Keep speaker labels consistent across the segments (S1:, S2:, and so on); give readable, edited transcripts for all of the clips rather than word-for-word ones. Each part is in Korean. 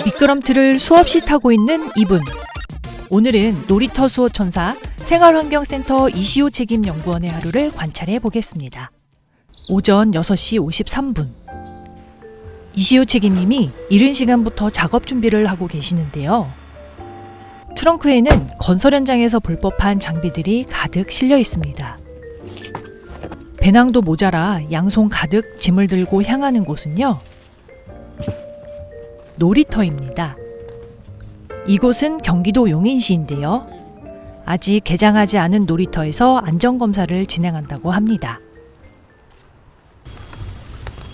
S1: 미끄럼틀을 수없이 타고 있는 이분. 오늘은 놀이터 수호천사 생활환경센터 이시호 책임연구원의 하루를 관찰해 보겠습니다. 오전 6시 53분. 이시호 책임님이 이른 시간부터 작업 준비를 하고 계시는데요. 트렁크에는 건설 현장에서 볼 법한 장비들이 가득 실려 있습니다. 배낭도 모자라 양손 가득 짐을 들고 향하는 곳은요, 놀이터입니다. 이곳은 경기도 용인시인데요. 아직 개장하지 않은 놀이터에서 안전검사를 진행한다고 합니다.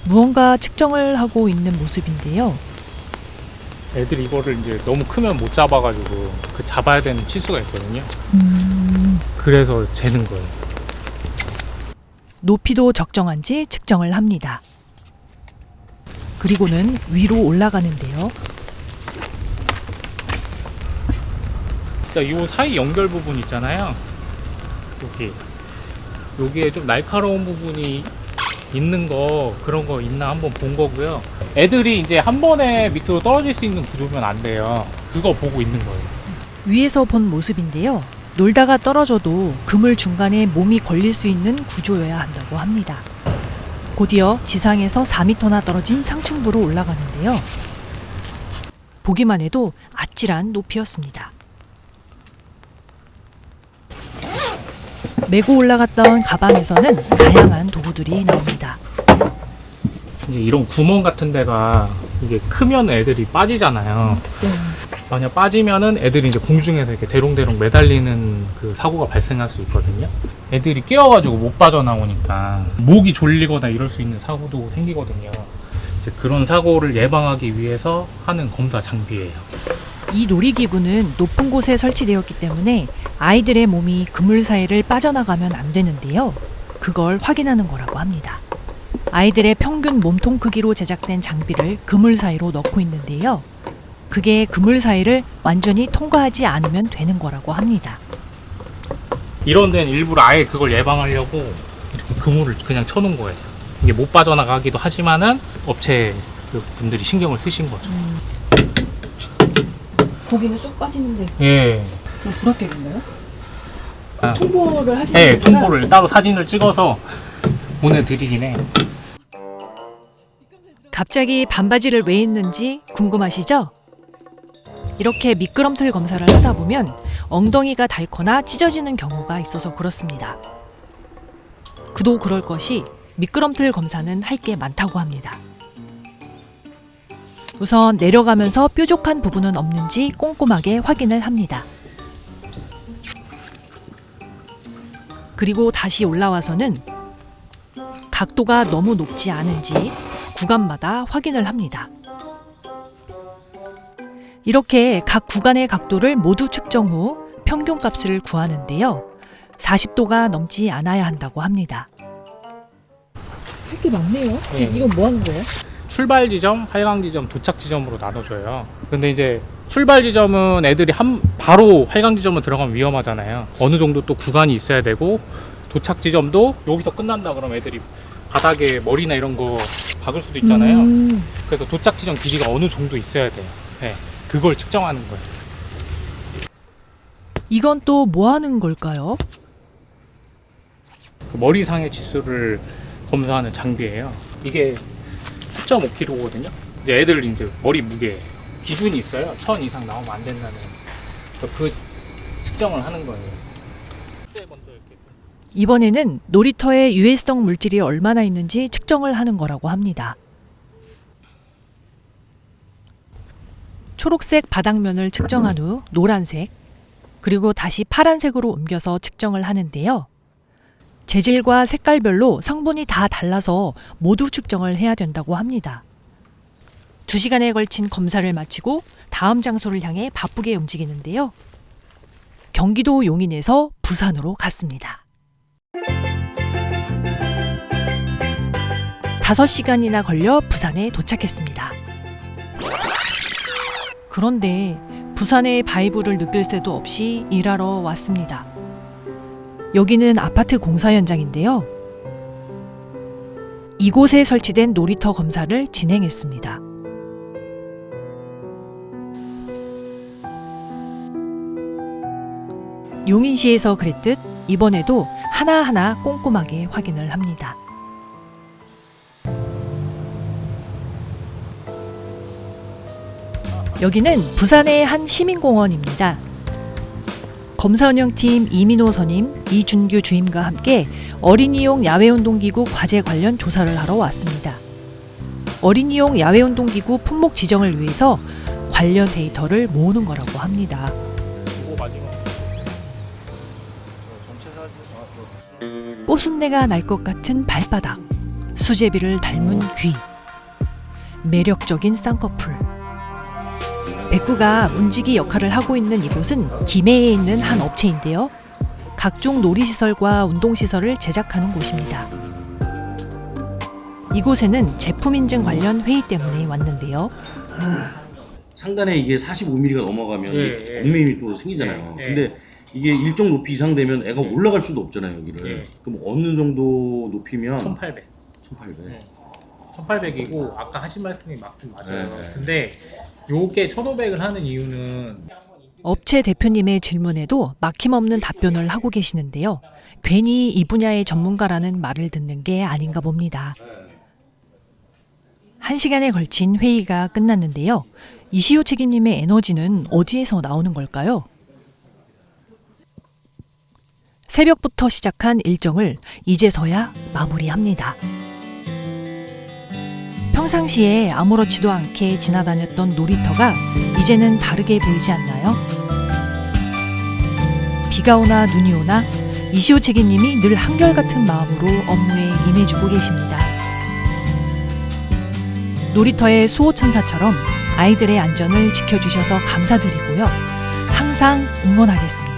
S1: 무언가 측정을 하고 있는 모습인데요.
S2: 애들이 이거를 이제 너무 크면 못 잡아가지고 그 잡아야 되는 치수가 있거든요. 그래서 재는 거예요.
S1: 높이도 적정한지 측정을 합니다. 그리고는 위로 올라가는데요.
S2: 이 사이 연결 부분 있잖아요. 여기에 좀 날카로운 부분이 있는 거, 그런 거 있나 한번 본 거고요. 애들이 이제 한 번에 밑으로 떨어질 수 있는 구조면 안 돼요. 그거 보고 있는 거예요.
S1: 위에서 본 모습인데요. 놀다가 떨어져도 그물 중간에 몸이 걸릴 수 있는 구조여야 한다고 합니다. 곧이어 지상에서 4m나 떨어진 상층부로 올라가는데요. 보기만 해도 아찔한 높이였습니다. 메고 올라갔던 가방에서는 다양한 도구들이 나옵니다.
S2: 이제 이런 구멍 같은 데가 이게 크면 애들이 빠지잖아요. 만약 빠지면은 애들이 이제 공중에서 이렇게 대롱대롱 매달리는 그 사고가 발생할 수 있거든요. 애들이 끼어가지고 못 빠져나오니까 목이 졸리거나 이럴 수 있는 사고도 생기거든요. 이제 그런 사고를 예방하기 위해서 하는 검사 장비예요.
S1: 이 놀이기구는 높은 곳에 설치되었기 때문에 아이들의 몸이 그물 사이를 빠져나가면 안 되는데요. 그걸 확인하는 거라고 합니다. 아이들의 평균 몸통 크기로 제작된 장비를 그물 사이로 넣고 있는데요. 그게 그물 사이를 완전히 통과하지 않으면 되는 거라고 합니다.
S2: 이런 데는 일부러 아예 그걸 예방하려고 이렇게 그물을 그냥 쳐놓은 거예요. 이게 못 빠져나가기도 하지만은 업체 분들이 신경을 쓰신 거죠.
S1: 거기는 쑥 빠지는데.
S2: 예.
S1: 그럼 불합격인가요?
S2: 아,
S1: 통보를 하시는
S2: 네,
S1: 거구나.
S2: 통보를 따로 사진을 찍어서 보내드리긴 해요.
S1: 갑자기 반바지를 왜 입는지 궁금하시죠? 이렇게 미끄럼틀 검사를 하다 보면 엉덩이가 닳거나 찢어지는 경우가 있어서 그렇습니다. 그도 그럴 것이 미끄럼틀 검사는 할 게 많다고 합니다. 우선 내려가면서 뾰족한 부분은 없는지 꼼꼼하게 확인을 합니다. 그리고 다시 올라와서는 각도가 너무 높지 않은지 구간마다 확인을 합니다. 이렇게 각 구간의 각도를 모두 측정 후 평균값을 구하는데요. 40도가 넘지 않아야 한다고 합니다. 할 게 많네요.
S2: 네.
S1: 이건 뭐 하는 거예요?
S2: 출발 지점, 활강 지점, 도착 지점으로 나눠줘요. 근데 이제 출발 지점은 애들이 바로 활강 지점으로 들어가면 위험하잖아요. 어느 정도 또 구간이 있어야 되고, 도착 지점도 여기서 끝난다 그러면 애들이 바닥에 머리나 이런 거 박을 수도 있잖아요. 그래서 도착 지점 길이가 어느 정도 있어야 돼요. 네, 그걸 측정하는 거예요.
S1: 이건 또 뭐 하는 걸까요?
S2: 그 머리상의 지수를 검사하는 장비예요. 이게 4.5kg거든요. 이제 애들 이제 머리 무게 기준이 있어요. 1000 이상 나오면 안 된다는. 그 측정을 하는 거예요.
S1: 이번에는 놀이터에 유해성 물질이 얼마나 있는지 측정을 하는 거라고 합니다. 초록색 바닥면을 측정한 후 노란색, 그리고 다시 파란색으로 옮겨서 측정을 하는데요. 재질과 색깔별로 성분이 다 달라서 모두 측정을 해야 된다고 합니다. 2시간에 걸친 검사를 마치고 다음 장소를 향해 바쁘게 움직이는데요. 경기도 용인에서 부산으로 갔습니다. 5시간이나 걸려 부산에 도착했습니다. 그런데 부산의 바이브를 느낄 새도 없이 일하러 왔습니다. 여기는 아파트 공사 현장인데요. 이곳에 설치된 놀이터 검사를 진행했습니다. 용인시에서 그랬듯 이번에도 하나하나 꼼꼼하게 확인을 합니다. 여기는 부산의 한 시민공원입니다. 검사운영팀 이민호 선임, 이준규 주임과 함께 어린이용 야외운동기구 과제 관련 조사를 하러 왔습니다. 어린이용 야외운동기구 품목 지정을 위해서 관련 데이터를 모으는 거라고 합니다. 꽃순내가 날 것 같은 발바닥, 수제비를 닮은 귀, 매력적인 쌍꺼풀. 백구가 문지기 역할을 하고 있는 이곳은 김해에 있는 한 업체인데요. 각종 놀이시설과 운동시설을 제작하는 곳입니다. 이곳에는 제품 인증 관련 회의 때문에 왔는데요.
S3: 상단에 이게 45mm가 넘어가면
S2: 예, 예.
S3: 엉매임이 또 생기잖아요.
S2: 예, 예.
S3: 근데 이게 일정 높이 이상 되면 애가 올라갈 수도 없잖아요, 여기를.
S2: 예.
S3: 그럼 어느 정도 높이면
S2: 1800.
S3: 1800.
S2: 1800이고 아까 하신 말씀이 맞긴 맞아요.
S3: 네.
S2: 근데 요게 1500을 하는 이유는
S1: 업체 대표님의 질문에도 막힘없는 답변을 하고 계시는데요. 괜히 이 분야의 전문가라는 말을 듣는 게 아닌가 봅니다. 1시간에 걸친 회의가 끝났는데요. 이시호 책임님의 에너지는 어디에서 나오는 걸까요? 새벽부터 시작한 일정을 이제서야 마무리합니다. 평상시에 아무렇지도 않게 지나다녔던 놀이터가 이제는 다르게 보이지 않나요? 비가 오나 눈이 오나 이시호 책임님이 늘 한결같은 마음으로 업무에 임해주고 계십니다. 놀이터의 수호천사처럼 아이들의 안전을 지켜주셔서 감사드리고요. 항상 응원하겠습니다.